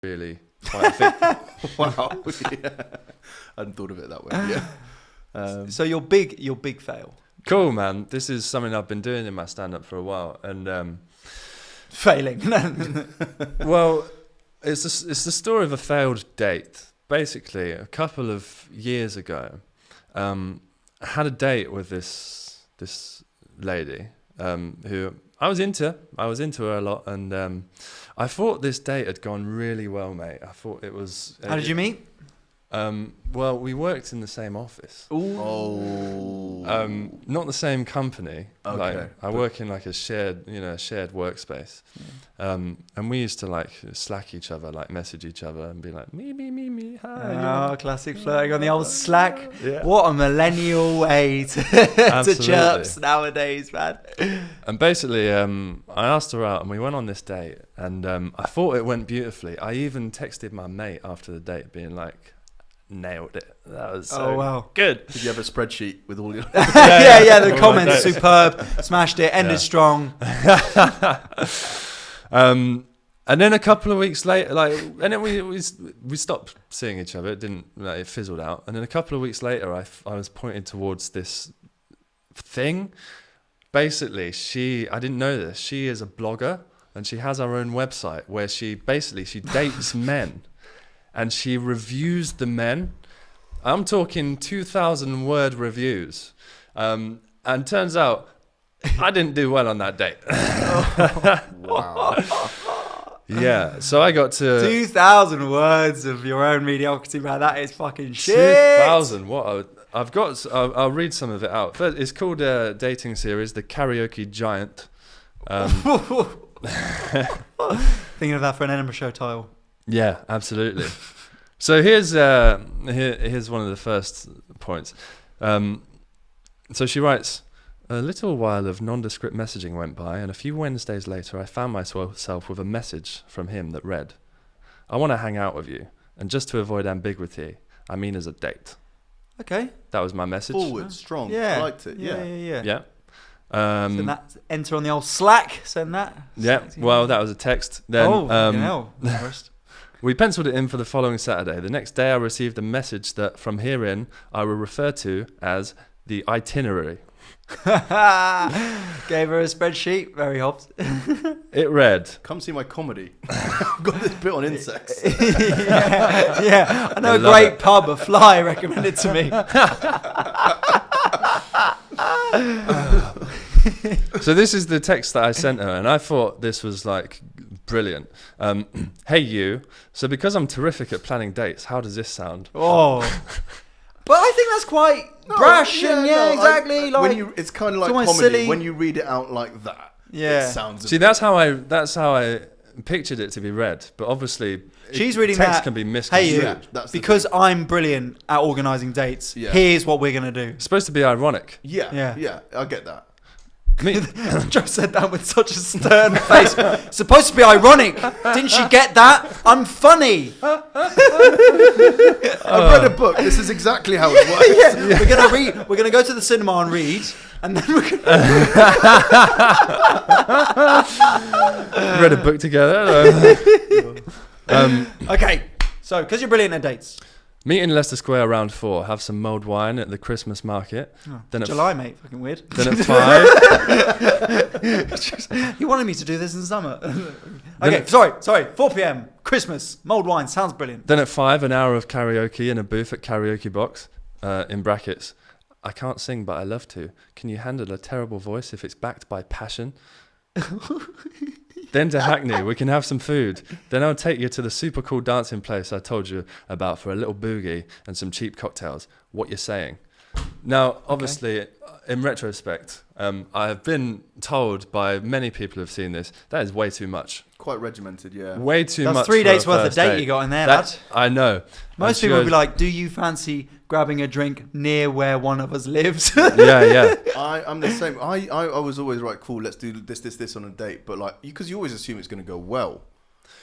really quite a thing. Wow. Yeah. I hadn't thought of it that way. Yeah. So your big fail. Cool, man. This is something I've been doing in my stand-up for a while, and Failing. well, it's the story of a failed date. Basically, a couple of years ago, I had a date with this lady who I was into her a lot, and I thought this date had gone really well, mate. I thought it was. How did you meet? Well, we worked in the same office. Ooh. Oh. Not the same company. Okay. Like, I work in like a shared workspace. Yeah. And we used to like slack each other, like message each other and be like, me, hi. Oh, classic flirting on the old Slack. Yeah. What a millennial way to chirps nowadays, man. And basically, I asked her out and we went on this date, and I thought it went beautifully. I even texted my mate after the date being like, nailed it. That was so good. Did you have a spreadsheet with all your... yeah, the comments, superb, smashed it, ended strong. And then a couple of weeks later, and then we stopped seeing each other. It didn't, it fizzled out. And then a couple of weeks later, I was pointed towards this thing. Basically, I didn't know this. She is a blogger, and she has her own website where she dates men. And she reviews the men. I'm talking 2,000 word reviews. And turns out I didn't do well on that date. Wow. Yeah, so I got to... 2,000 words of your own mediocrity, man. That is fucking shit. 2,000, I'll read some of it out. First, it's called a dating series, The Karaoke Giant. Thinking of that for an Edinburgh Show title. Yeah, absolutely. So here's one of the first points. So she writes, a little while of nondescript messaging went by, and a few Wednesdays later I found myself with a message from him that read, I want to hang out with you, and just to avoid ambiguity, I mean as a date. Okay. That was my message. Forward, strong. Yeah. I liked it. Yeah. Yeah. Send that, enter on the old Slack, send that. Yeah, well, that was a text. Then, hell. we penciled it in for the following Saturday. The next day I received a message that from here in I will refer to as the itinerary. Gave her a spreadsheet, very Hobbs. It read, Come see my comedy. I've got this bit on insects. yeah. I know a great pub, a fly recommended to me. So this is the text that I sent her, and I thought this was like brilliant. Hey you, so because I'm terrific at planning dates, how does this sound? Oh. But I think that's quite brash and exactly. It's kind of like almost comedy. silly. When you read it out like that, Yeah. it sounds... See, that's how I pictured it to be read, but obviously she's reading text that. can be Hey, misconstrued. you, that's because I'm brilliant at organising dates. Yeah. Here's what we're gonna do. It's supposed to be ironic. Yeah, I get that. Joe said that with such a stern face. Supposed to be ironic. Didn't she get that? I'm funny. I've read a book. This is exactly how it works. Yeah. We're gonna read. We're gonna go to the cinema and read, and then we're gonna... Read a book together. Okay. So, because you're brilliant at dates. Meet in Leicester Square around 4. Have some mulled wine at the Christmas market. Oh, Then July, mate. Fucking weird. Then at 5. He wanted me to do this in summer. Okay, sorry. 4 p.m. Christmas. Mulled wine. Sounds brilliant. Then at 5, an hour of karaoke in a booth at Karaoke Box. In brackets, I can't sing, but I love to. Can you handle a terrible voice if it's backed by passion? Then to Hackney, we can have some food. Then I'll take you to the super cool dancing place I told you about for a little boogie and some cheap cocktails. What you're saying? Now, obviously, in retrospect, I have been told by many people who have seen this, that is way too much. Quite regimented, yeah. Way too That's much. 3 days for a worth of first date you got in there, That- lad. I know. Most people would be like, do you fancy grabbing a drink near where one of us lives? yeah. I'm the same. I was always right, cool, let's do this on a date. But like, because you always assume it's going to go well.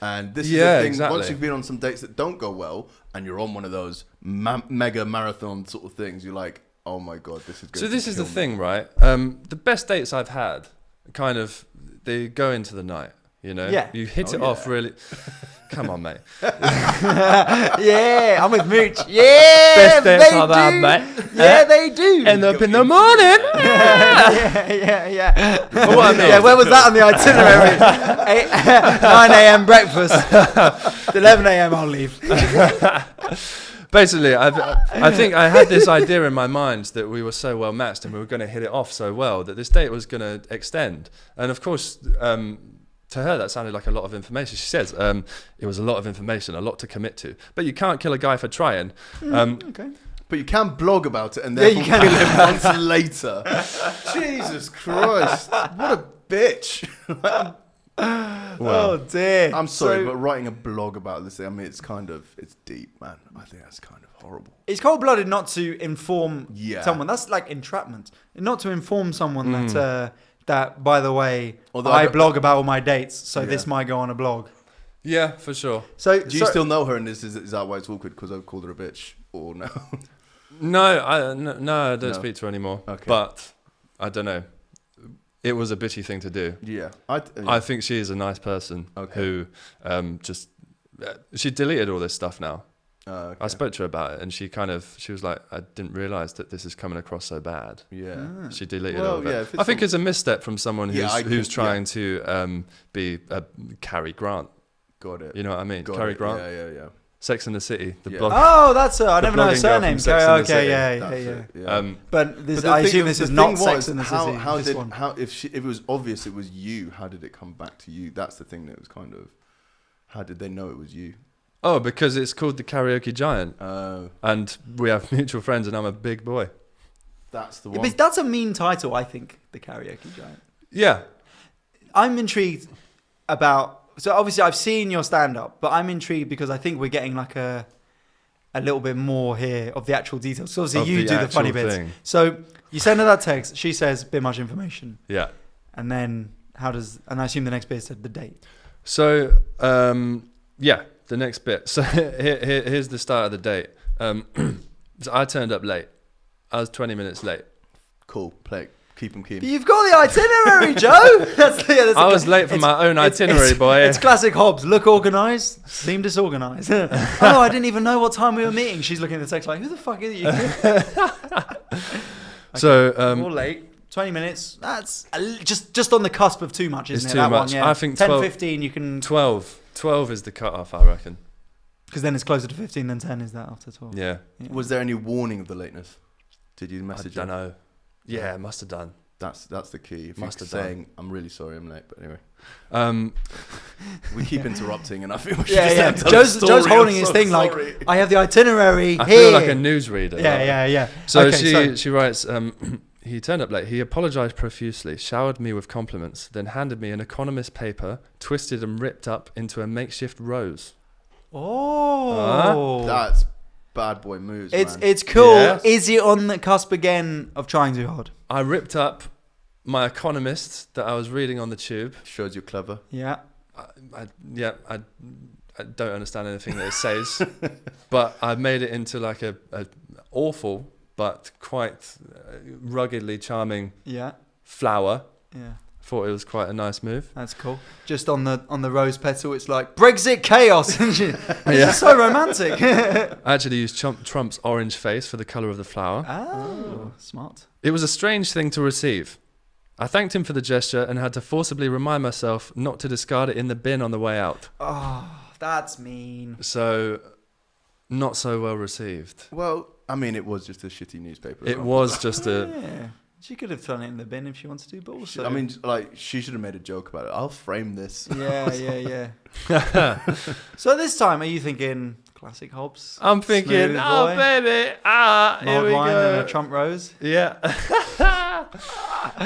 And this is the thing, exactly. once you've been on some dates that don't go well, and you're on one of those mega marathon sort of things, you're like, oh my God, this is good. So this is the thing, right? The best dates I've had, kind of, they go into the night. You know, Yeah. you hit Oh, it off yeah. really. Come on, mate. Yeah, I'm with Mooch. Yeah, Best dates they I've had, do. mate. Yeah, they do. End up in the morning. yeah. But what I mean, Yeah, where was that on the itinerary? 9 a.m. breakfast. 11 a.m. I'll leave. basically, I think I had this idea in my mind that we were so well matched and we were going to hit it off so well that this date was going to extend. And of course, to her, that sounded like a lot of information. She says it was a lot of information, a lot to commit to. But you can't kill a guy for trying. Okay. But you can blog about it and Yeah, then you kill can. him months later. Jesus Christ. What a bitch. Oh dear. I'm sorry, So- but writing a blog about this thing, I mean, it's deep, man. I think that's kind of horrible. It's cold-blooded not to inform Yeah. someone. That's like entrapment. Not to inform someone that, by the way, Although I I- blog about all my dates, so Yeah. this might go on a blog. Yeah, for sure. So Do you still know her and is that why it's awkward because I called her a bitch or no? No, I don't No. speak to her anymore. Okay. But I don't know. It was a bitchy thing to do. Yeah. I think she is a nice person who just she deleted all this stuff now. okay. I spoke to her about it, and she was like, I didn't realize that this is coming across so bad. Yeah. She deleted Well, all of it. yeah, if it's I think from- it's a misstep from someone who's Yeah, who's trying to be Cary Grant. Got it. You know what I mean? Got Cary it. Grant, Yeah. Sex and the City, the Yeah. blog. Oh, that's I The never know her blogging girl surname. from Sex and the Okay, City. yeah. That's it. But this, But I the assume thing- this the is not thing Sex was, and the how, City. How this did one. if it was obvious it was you? How did it come back to you? That's the thing that was kind of. How did they know it was you? Oh, because it's called the Karaoke Giant, Oh, and we have mutual friends, and I'm a big boy. that's the Yeah, one. but that's a mean title, I think. The Karaoke Giant. Yeah, I'm intrigued about. So obviously, I've seen your stand-up, but I'm intrigued because I think we're getting like a little bit more here of the actual details. So obviously, Of you the do the funny actual bits. thing. So you send her that text. She says, "Bit much information," yeah. and then how does? And I assume the next bit said the date. So, yeah, the next bit. So here's the start of the date. So I turned up late. I was 20 minutes late. Cool. Play. Keep them But keen. you've got the itinerary, Joe. That's I was late for my own itinerary, boy. It's classic Hobbs. Look organised, seem disorganised. Oh, I didn't even know what time we were meeting. She's looking at the text like, who the fuck is you? So, We're late. 20 minutes. That's just on the cusp of too much, isn't It's it? too That much. One, yeah. I think 10, 12 15 you can... 12 is the cutoff, I reckon. Because then it's closer to 15 than 10 is that after 12. Yeah. Was there any warning of the lateness? Did you I message don't her? know. Yeah, must have done. That's the key. If Must you're have done. saying, I'm really sorry I'm late, but anyway. Um, We keep interrupting and I think we should Yeah, just yeah. end on a Joe's story. holding I'm his so thing sorry. like, I have the itinerary I here. feel like a newsreader. Yeah. So Okay, she writes, he turned up late. He apologized profusely, showered me with compliments, then handed me an economist paper, twisted and ripped up into a makeshift rose. Oh. That's bad boy moves, man. It's cool. Yes. Is he on the cusp again of trying too hard? I ripped up my economist that I was reading on the tube. Shows you're clever. Yeah. I don't understand anything that it says, but I made it into like a awful but quite ruggedly charming Yeah. flower. Yeah. Thought it was quite a nice move. That's cool. Just on the rose petal, it's like Brexit chaos. It's Yeah. just so romantic. I actually used Trump's orange face for the colour of the flower. Oh, smart. It was a strange thing to receive. I thanked him for the gesture and had to forcibly remind myself not to discard it in the bin on the way out. Oh, that's mean. So, not so well received. Well, I mean, it was just a shitty newspaper. It was just a... Yeah. She could have thrown it in the bin if she wanted to, but also... I mean, like, she should have made a joke about it. I'll frame this. Yeah. So this time, are you thinking classic Hobbs? I'm thinking, Smooth oh, boy, baby, here mulled we wine and go. a Trump rose? Yeah.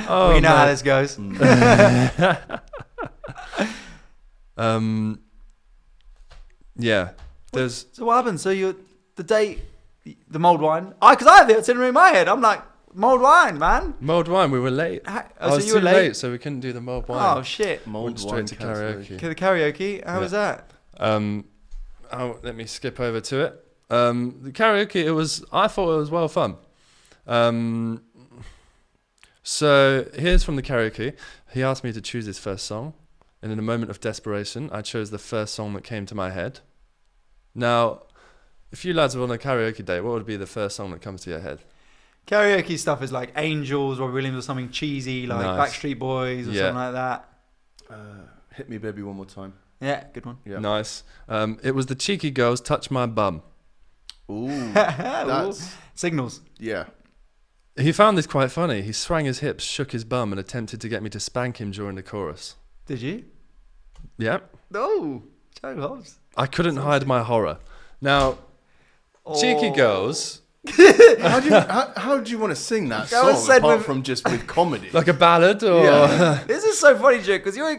Oh, We know how man. this goes. Yeah. There's... So what happened? So the date, the mulled wine. Because I have the itinerary in my head. I'm like, mulled wine, man. Mulled wine, we were late. I I was so you were too late. so we couldn't do the mulled wine. Oh shit. Mold Went straight wine to cancellation. karaoke. Okay, the karaoke. How was that? Let me skip over to it. The karaoke, I thought it was well fun. So here's from the karaoke. He asked me to choose his first song. and in a moment of desperation, I chose the first song that came to my head. Now, if you lads were on a karaoke date, what would be the first song that comes to your head? Karaoke stuff is like Angels or Williams or something cheesy, like Nice. Backstreet Boys or Yeah. something like that. Hit Me Baby One More Time. Yeah, good one. Yeah. Nice. It was the Cheeky Girls' Touch My Bum. Ooh. Ooh. That's, Signals. yeah. He found this quite funny. He swung his hips, shook his bum, and attempted to get me to spank him during the chorus. Did you? Yep. No. Joe Hobbs. I couldn't hide my horror. Now, Cheeky Girls, How do you want to sing that That was song said apart with- from just with comedy? like a ballad, or Yeah. This is so funny, Joe, because you're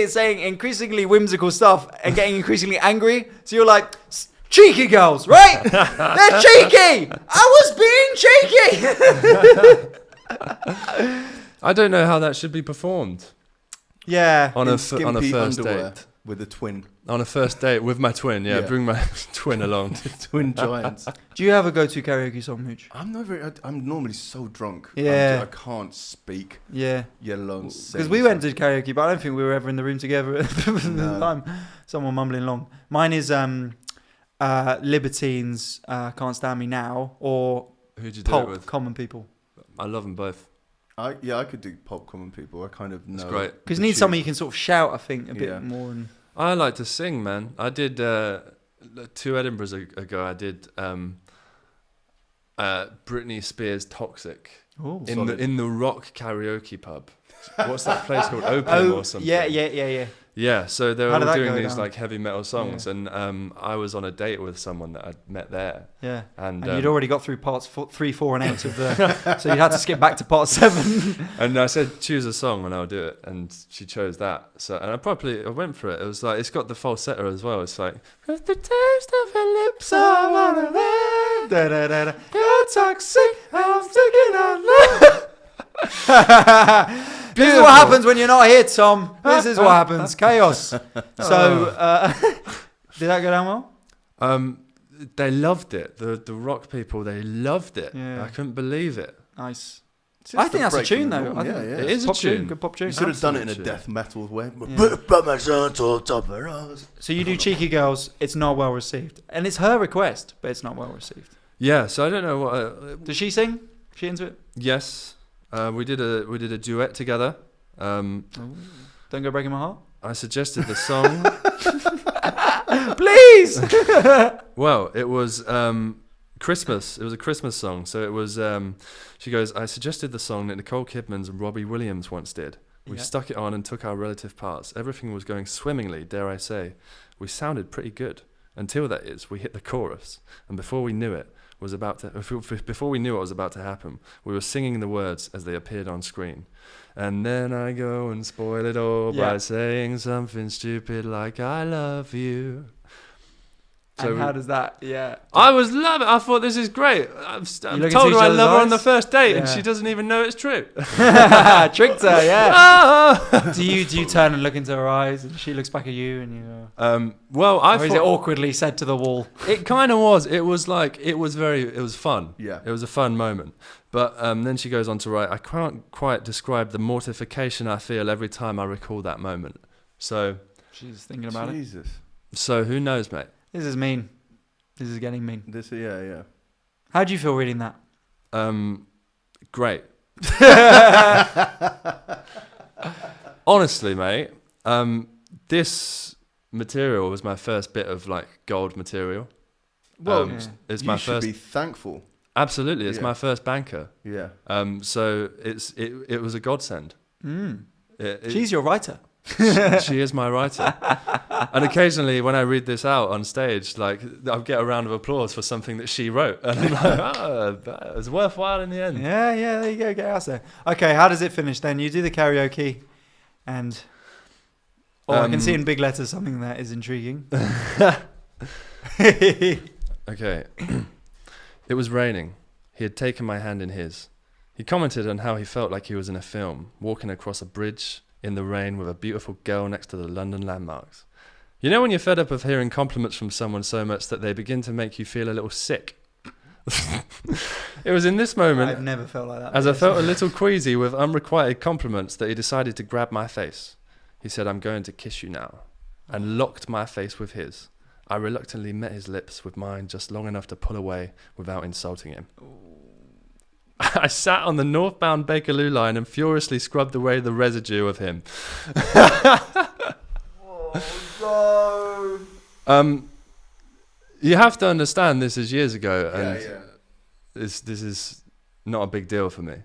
saying increasingly whimsical stuff and getting increasingly angry. So you're like, cheeky girls, right? They're cheeky. I was being cheeky. I don't know how that should be performed Yeah. on In a skimpy first underwear date. with a twin. On a first date with my twin, yeah. Yeah. Bring my twin along. Twin giants. Do you have a go-to karaoke song, Mooch? I'm normally so drunk. Yeah. I can't speak. Yeah. Let alone sing. Because we went to karaoke, but I don't think we were ever in the room together at the No. time. Someone mumbling along. Mine is Libertines, Can't Stand Me Now, or Who'd you do it Pulp, with? Common People. I love them both. I could do Pop Common People. I kind of know. It's great. Because the you need tune. something you can sort of shout, I think, a bit Yeah. more. And I like to sing, man. I did 2 Edinburghs ago. I did Britney Spears' "Toxic" oh, in the rock karaoke pub. What's that place called? Opium or something. yeah. Yeah, so they were How did all that doing go these down? like heavy metal songs, and I was on a date with someone that I'd met there, Yeah. and And you'd already got through parts 3, 4, and 8 of the, so you had to skip back to part 7. and I said choose a song and I'll do it, and she chose that. So and I went for it. It was like it's got the falsetto as well. It's like with the taste of your lips, I wanna live. Da, da, da, da. You're toxic, I'm thinking out loud. This is what happens when you're not here, Tom. This is what happens. Chaos. So, did that go down well? They loved it. The rock people, they loved it. Yeah. I couldn't believe it. Nice. It's I just think that's a break from tune, the though. norm. I Yeah, think yeah. It is a pop tune. Good pop tune. You should have done it in a Absolute death metal way. Yeah. Put my son on top of us. So you do Cheeky Girls. It's not well received, and it's her request, but it's not well received. Yeah, so I don't know what. Does she sing? She into it? Yes, we did a duet together. Don't go breaking my heart. I suggested the song. Please. Well, it was Christmas. It was a Christmas song. So it was. She goes, I suggested the song that Nicole Kidman's and Robbie Williams once did. We Yeah. stuck it on and took our relative parts. Everything was going swimmingly, dare I say. We sounded pretty good until, that is, we hit the chorus, and before we knew it was about to. Before we knew what was about to happen, we were singing the words as they appeared on screen. And then I go and spoil it all Yeah. by saying something stupid like I love you. And how does that? Yeah. I was loving it. I thought, this is great. I've look into told her each I other's love her on the eyes? first date, and Yeah. she doesn't even know it's true. Tricked her. Yeah. Ah! do you turn and look into her eyes, and she looks back at you, and you go? Well, I Or is it thought awkwardly said to the wall? it kind of was. It was like it was fun. Yeah. It was a fun moment. But then she goes on to write, I can't quite describe the mortification I feel every time I recall that moment. So She's thinking about it. Jesus. who knows, mate? This is mean. This is getting mean. Yeah. How do you feel reading that? Great. Honestly, mate, this material was my first bit of like gold material. Well, It's you my should first. be thankful. Absolutely, it's Yeah. my first banker. Yeah. So it was a godsend. She's your writer. She is my writer. And occasionally when I read this out on stage, like I'll get a round of applause for something that she wrote. And I'm like, it was worthwhile in the end. Yeah, there you go. Get out there. Okay, how does it finish then? You do the karaoke, and I can see in big letters something that is intriguing. Okay. It was raining. He had taken my hand in his. He commented on how he felt like he was in a film, walking across a bridge in the rain with a beautiful girl next to the London landmarks. You know when you're fed up of hearing compliments from someone so much that they begin to make you feel a little sick? It was in this moment, I've never felt like that. as I felt a little queasy with unrequited compliments, that he decided to grab my face. He said, "I'm going to kiss you now," and locked my face with his. I reluctantly met his lips with mine just long enough to pull away without insulting him. I sat on the northbound Bakerloo line and furiously scrubbed away the residue of him. Oh, no. You have to understand this is years ago, and Yeah. this is not a big deal for me.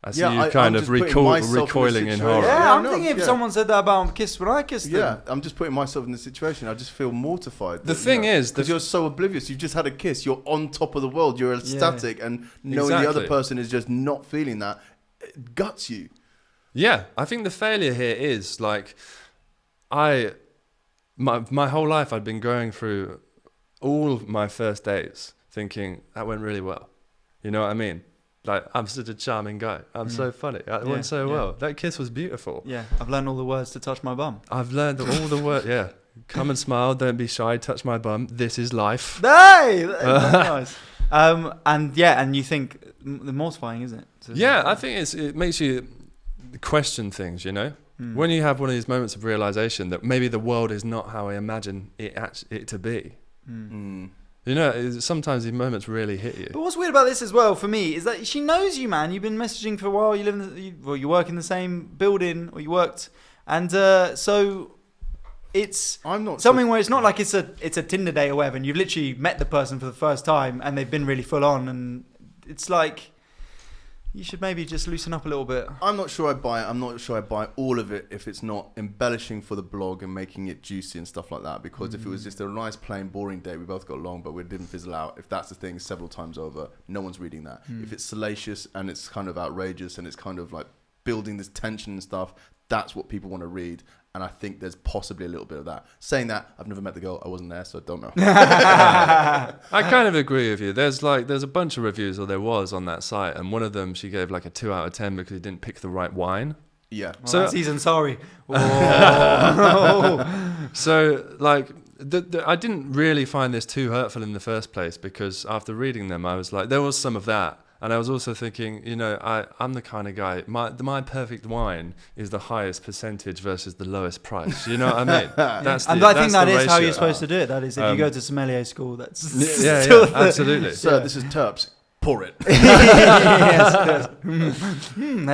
I see Yeah, you I'm kind of just putting myself in a recoiling in situation. horror. Yeah, Yeah, I'm no, thinking if yeah. someone said that about Kiss when I kissed them. Yeah, I'm just putting myself in the situation. I just feel mortified. The thing is, because you're so oblivious. You just had a kiss. You're on top of the world. You're ecstatic, and knowing the other Exactly. person is just not feeling that, it guts you. Yeah, I think the failure here is like, my whole life I'd been going through all of my first dates thinking that went really well. You know what I mean? Like, I'm such a charming guy. I'm so funny. It went so well. That kiss was beautiful. Yeah, I've learned all the words to touch my bum. I've learned all the words. Yeah. Come and smile. Don't be shy. Touch my bum. This is life. Hey, that's nice. And you think the mortifying, isn't it? Yeah, I think it makes you question things, you know? When you have one of these moments of realization that maybe the world is not how I imagine it to be. You know, sometimes these moments really hit you. But what's weird about this as well for me is that she knows you, man. You've been messaging for a while. You work in the same building, or you worked, and so it's I'm not something where it's not like it's a Tinder day or whatever, and you've literally met the person for the first time, and they've been really full on, and it's like you should maybe just loosen up a little bit. I'm not sure I buy it. I'm not sure I buy all of it if it's not embellishing for the blog and making it juicy and stuff like that. Because if it was just a nice, plain, boring day, we both got along, but we didn't fizzle out. If that's the thing several times over, no one's reading that. If it's salacious and it's kind of outrageous and it's kind of like building this tension and stuff, that's what people want to read. And I think there's possibly a little bit of that. Saying that, I've never met the girl. I wasn't there, so I don't know. I kind of agree with you. There's a bunch of reviews, or there was on that site, and one of them she gave like a 2 out of 10 because he didn't pick the right wine. Yeah. Well, So- that's Ethan, sorry. So like, I didn't really find this too hurtful in the first place, because after reading them, I was like, there was some of that. And I was also thinking, you know, I'm the kind of guy, my perfect wine is the highest percentage versus the lowest price. You know what I mean? And I think that is how you're supposed to do it. That is, if you go to sommelier school, that's Yeah, still absolutely. Sir, this is Terps. Pour it. yes, yes.